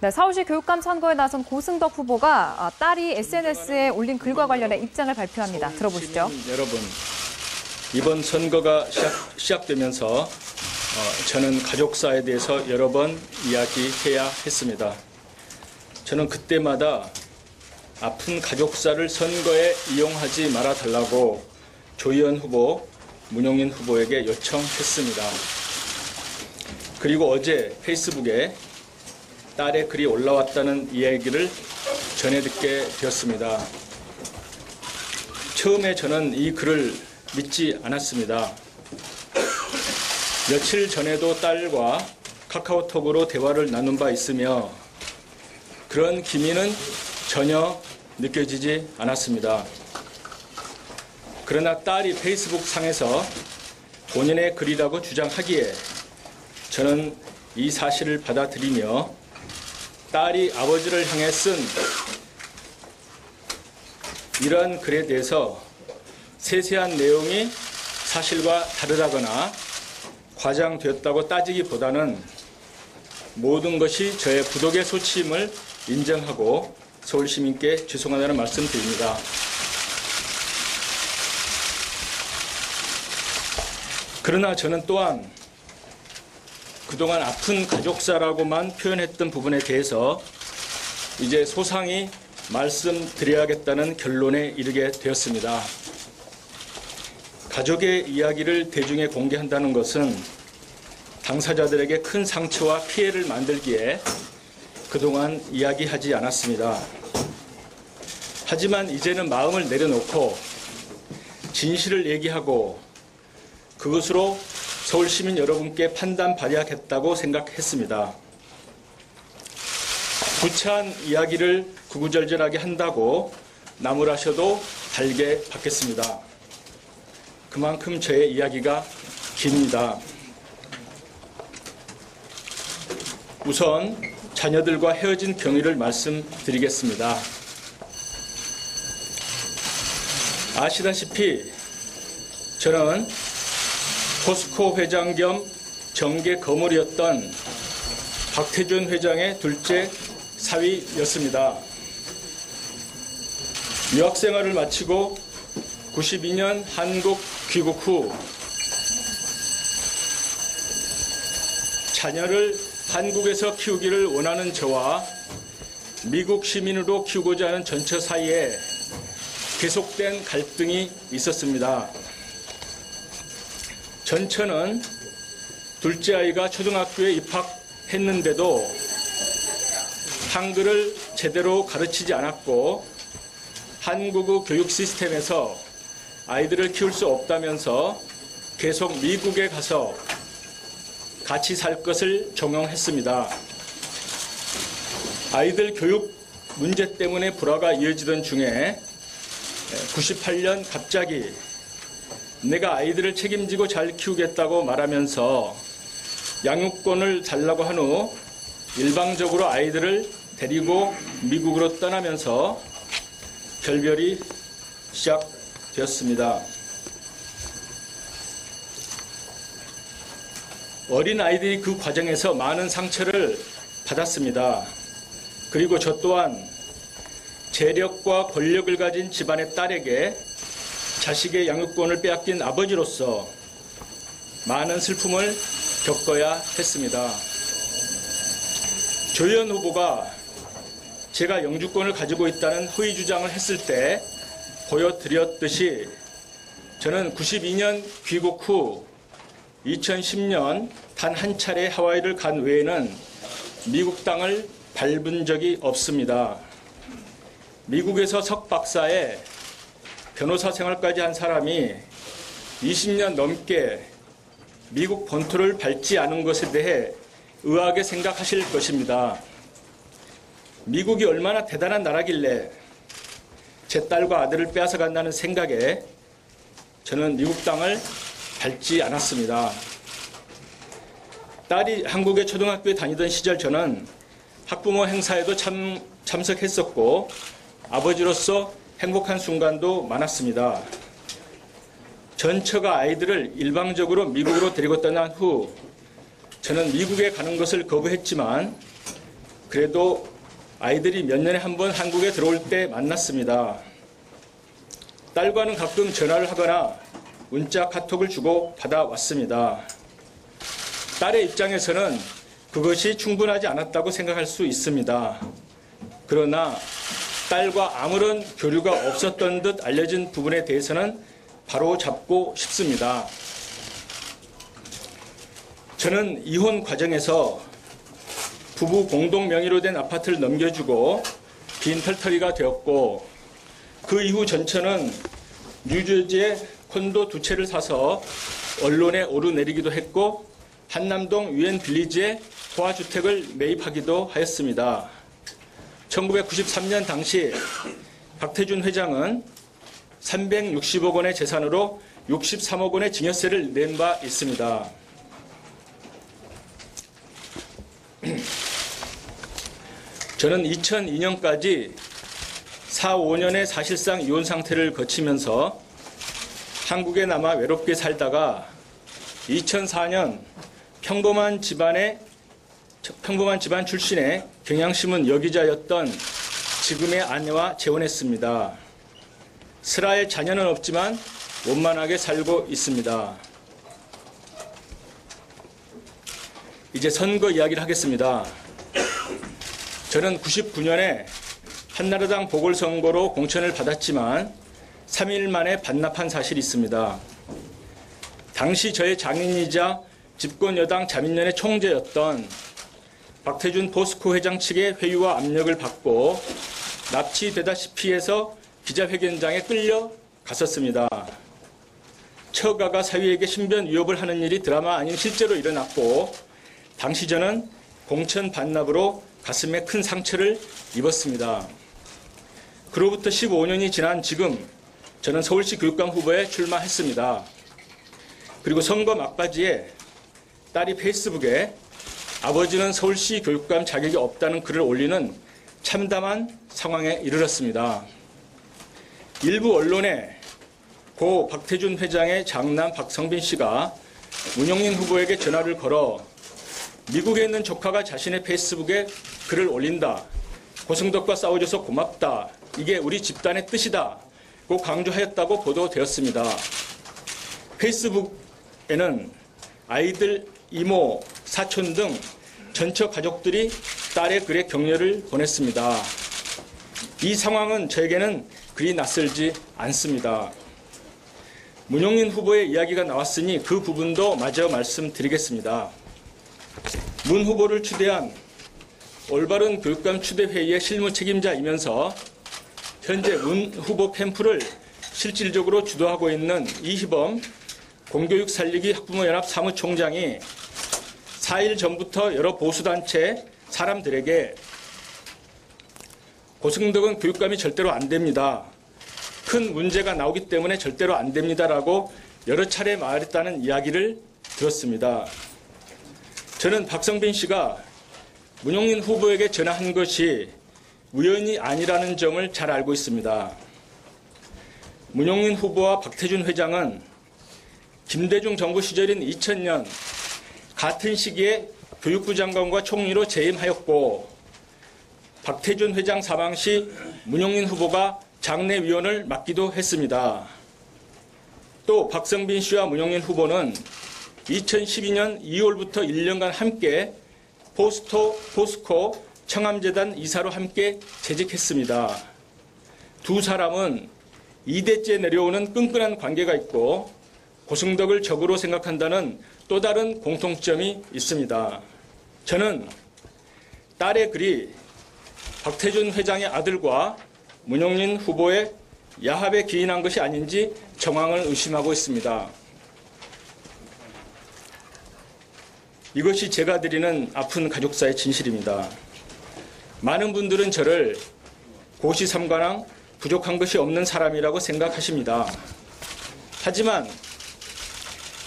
네, 서울시 교육감 선거에 나선 고승덕 후보가 딸이 SNS에 올린 글과 관련해 입장을 발표합니다. 들어보시죠. 여러분, 이번 선거가 시작되면서 저는 가족사에 대해서 여러 번 이야기해야 했습니다. 저는 그때마다 아픈 가족사를 선거에 이용하지 말아달라고 조희연 후보, 문용인 후보에게 요청했습니다. 그리고 어제 페이스북에 딸의 글이 올라왔다는 이야기를 전해 듣게 되었습니다. 처음에 저는 이 글을 믿지 않았습니다. 며칠 전에도 딸과 카카오톡으로 대화를 나눈 바 있으며 그런 기미는 전혀 느껴지지 않았습니다. 그러나 딸이 페이스북 상에서 본인의 글이라고 주장하기에 저는 이 사실을 받아들이며 딸이 아버지를 향해 쓴 이러한 글에 대해서 세세한 내용이 사실과 다르다거나 과장되었다고 따지기보다는 모든 것이 저의 부독의 소치임을 인정하고 서울 시민께 죄송하다는 말씀드립니다. 그러나 저는 또한 그동안 아픈 가족사라고만 표현했던 부분에 대해서 이제 소상히 말씀드려야겠다는 결론에 이르게 되었습니다. 가족의 이야기를 대중에 공개한다는 것은 당사자들에게 큰 상처와 피해를 만들기에 그동안 이야기하지 않았습니다. 하지만 이제는 마음을 내려놓고 진실을 얘기하고 그것으로 서울 시민 여러분께 판단 발휘하겠다고 생각했습니다. 구차한 이야기를 구구절절하게 한다고 나무라셔도 달게 받겠습니다. 그만큼 저의 이야기가 깁니다. 우선 자녀들과 헤어진 경위를 말씀드리겠습니다. 아시다시피 저는 포스코 회장 겸 정계 거물이었던 박태준 회장의 둘째 사위였습니다. 유학 생활을 마치고 92년 한국 귀국 후 자녀를 한국에서 키우기를 원하는 저와 미국 시민으로 키우고자 하는 전처 사이에 계속된 갈등이 있었습니다. 전처는 둘째 아이가 초등학교에 입학했는데도 한글을 제대로 가르치지 않았고 한국의 교육 시스템에서 아이들을 키울 수 없다면서 계속 미국에 가서 같이 살 것을 종용했습니다. 아이들 교육 문제 때문에 불화가 이어지던 중에 98년 갑자기 내가 아이들을 책임지고 잘 키우겠다고 말하면서 양육권을 달라고 한 후 일방적으로 아이들을 데리고 미국으로 떠나면서 결별이 시작되었습니다. 어린 아이들이 그 과정에서 많은 상처를 받았습니다. 그리고 저 또한 재력과 권력을 가진 집안의 딸에게 자식의 양육권을 빼앗긴 아버지로서 많은 슬픔을 겪어야 했습니다. 조희연 후보가 제가 영주권을 가지고 있다는 허위 주장을 했을 때 보여드렸듯이 저는 92년 귀국 후 2010년 단 한 차례 하와이를 간 외에는 미국 땅을 밟은 적이 없습니다. 미국에서 석박사에 변호사 생활까지 한 사람이 20년 넘게 미국 본토를 밟지 않은 것에 대해 의아하게 생각하실 것입니다. 미국이 얼마나 대단한 나라길래 제 딸과 아들을 빼앗아 간다는 생각에 저는 미국 땅을 밟지 않았습니다. 딸이 한국의 초등학교에 다니던 시절 저는 학부모 행사에도 참석했었고 아버지로서 행복한 순간도 많았습니다. 전처가 아이들을 일방적으로 미국으로 데리고 떠난 후 저는 미국에 가는 것을 거부했지만 그래도 아이들이 몇 년에 한 번 한국에 들어올 때 만났습니다. 딸과는 가끔 전화를 하거나 문자, 카톡을 주고 받아왔습니다. 딸의 입장에서는 그것이 충분하지 않았다고 생각할 수 있습니다. 그러나 딸과 아무런 교류가 없었던 듯 알려진 부분에 대해서는 바로 잡고 싶습니다. 저는 이혼 과정에서 부부 공동 명의로 된 아파트를 넘겨주고 빈털터리가 되었고, 그 이후 전처는 뉴저지에 콘도 2채를 사서 언론에 오르내리기도 했고, 한남동 유엔 빌리지에 호화주택을 매입하기도 하였습니다. 1993년 당시 박태준 회장은 360억 원의 재산으로 63억 원의 증여세를 낸 바 있습니다. 저는 2002년까지 4, 5년의 사실상 이혼 상태를 거치면서 한국에 남아 외롭게 살다가 2004년 평범한 집안 출신의 경향신문 여기자였던 지금의 아내와 재혼했습니다. 슬아의 자녀는 없지만 원만하게 살고 있습니다. 이제 선거 이야기를 하겠습니다. 저는 99년에 한나라당 보궐선거로 공천을 받았지만 3일 만에 반납한 사실이 있습니다. 당시 저의 장인이자 집권여당 자민련의 총재였던 박태준 포스코 회장 측의 회유와 압력을 받고 납치되다시피 해서 기자회견장에 끌려갔었습니다. 처가가 사위에게 신변 위협을 하는 일이 드라마 아닌 실제로 일어났고, 당시 저는 공천 반납으로 가슴에 큰 상처를 입었습니다. 그로부터 15년이 지난 지금 저는 서울시 교육감 후보에 출마했습니다. 그리고 선거 막바지에 딸이 페이스북에 아버지는 서울시 교육감 자격이 없다는 글을 올리는 참담한 상황에 이르렀습니다. 일부 언론에 고 박태준 회장의 장남 박성빈 씨가 문용린 후보에게 전화를 걸어 미국에 있는 조카가 자신의 페이스북에 글을 올린다. 고승덕과 싸워줘서 고맙다. 이게 우리 집단의 뜻이다. 고 강조하였다고 보도되었습니다. 페이스북에는 아이들, 이모, 사촌 등 전처 가족들이 딸의 글에 격려를 보냈습니다. 이 상황은 저에게는 그리 낯설지 않습니다. 문용린 후보의 이야기가 나왔으니 그 부분도 마저 말씀드리겠습니다. 문 후보를 추대한 올바른 교육감 추대회의의 실무 책임자이면서 현재 문 후보 캠프를 실질적으로 주도하고 있는 이희범 공교육 살리기 학부모연합 사무총장이 4일 전부터 여러 보수단체 사람들에게 고승덕은 교육감이 절대로 안 됩니다. 큰 문제가 나오기 때문에 절대로 안 됩니다라고 여러 차례 말했다는 이야기를 들었습니다. 저는 박성빈 씨가 문용린 후보에게 전화한 것이 우연이 아니라는 점을 잘 알고 있습니다. 문용린 후보와 박태준 회장은 김대중 정부 시절인 2000년 같은 시기에 교육부 장관과 총리로 재임하였고, 박태준 회장 사망 시 문용린 후보가 장례위원을 맡기도 했습니다. 또 박성빈 씨와 문용린 후보는 2012년 2월부터 1년간 함께 포스코 청암재단 이사로 함께 재직했습니다. 두 사람은 2대째 내려오는 끈끈한 관계가 있고 고승덕을 적으로 생각한다는 또 다른 공통점이 있습니다. 저는 딸의 글이 박태준 회장의 아들과 문용린 후보의 야합에 기인한 것이 아닌지 정황을 의심하고 있습니다. 이것이 제가 드리는 아픈 가족사의 진실입니다. 많은 분들은 저를 고시삼관왕 부족한 것이 없는 사람이라고 생각하십니다. 하지만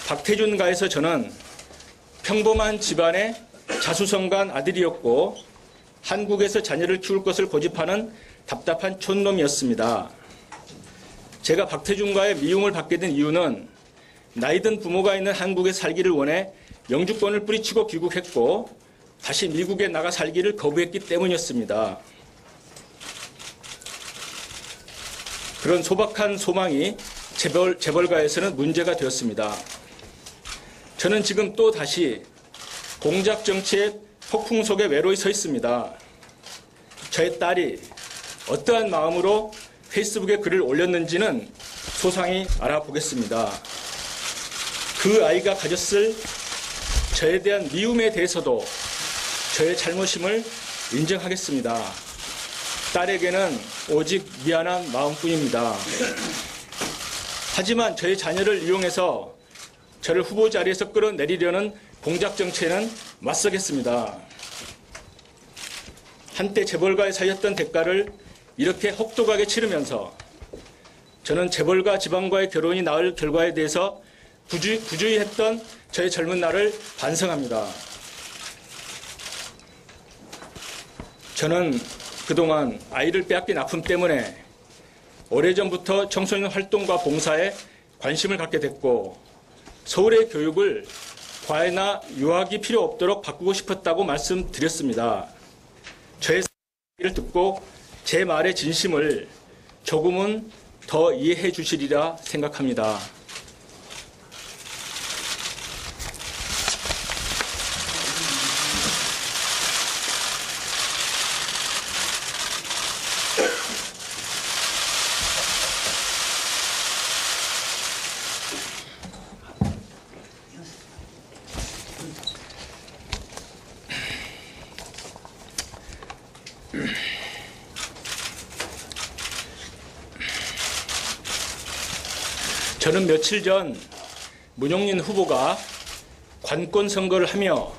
박태준가에서 저는 평범한 집안의 자수성가한 아들이었고 한국에서 자녀를 키울 것을 고집하는 답답한 촌놈이었습니다. 제가 박태준과의 미움을 받게 된 이유는 나이든 부모가 있는 한국에 살기를 원해 영주권을 뿌리치고 귀국했고 다시 미국에 나가 살기를 거부했기 때문이었습니다. 그런 소박한 소망이 재벌가에서는 문제가 되었습니다. 저는 지금 또 다시 공작 정치의 폭풍 속에 외로이 서 있습니다. 저의 딸이 어떠한 마음으로 페이스북에 글을 올렸는지는 소상히 알아보겠습니다. 그 아이가 가졌을 저에 대한 미움에 대해서도 저의 잘못임을 인정하겠습니다. 딸에게는 오직 미안한 마음뿐입니다. 하지만 저의 자녀를 이용해서 저를 후보 자리에서 끌어내리려는 공작 정치에는 맞서겠습니다. 한때 재벌가에 살렸던 대가를 이렇게 혹독하게 치르면서 저는 재벌가 지방과의 결혼이 낳을 결과에 대해서 부주의했던 저의 젊은 날을 반성합니다. 저는 그동안 아이를 빼앗긴 아픔 때문에 오래전부터 청소년 활동과 봉사에 관심을 갖게 됐고 서울의 교육을 과외나 유학이 필요 없도록 바꾸고 싶었다고 말씀드렸습니다. 저의 얘기를 듣고 제 말의 진심을 조금은 더 이해해 주시리라 생각합니다. 저는 며칠 전 문용린 후보가 관권 선거를 하며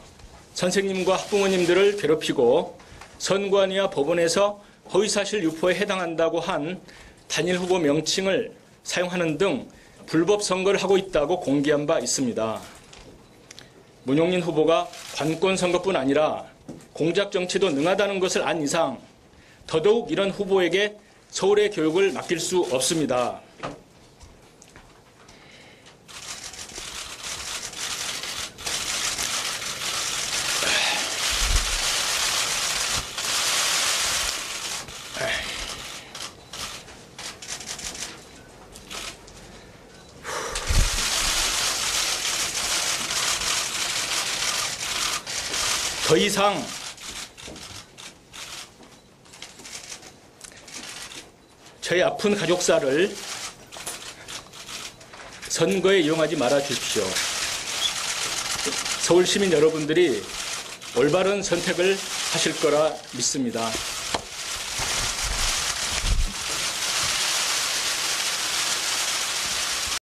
선생님과 학부모님들을 괴롭히고 선관위와 법원에서 허위사실 유포에 해당한다고 한 단일 후보 명칭을 사용하는 등 불법 선거를 하고 있다고 공개한 바 있습니다. 문용린 후보가 관권 선거뿐 아니라 공작 정치도 능하다는 것을 안 이상 더더욱 이런 후보에게 서울의 교육을 맡길 수 없습니다. 더 이상 저의 아픈 가족사를 선거에 이용하지 말아 주십시오. 서울 시민 여러분들이 올바른 선택을 하실 거라 믿습니다.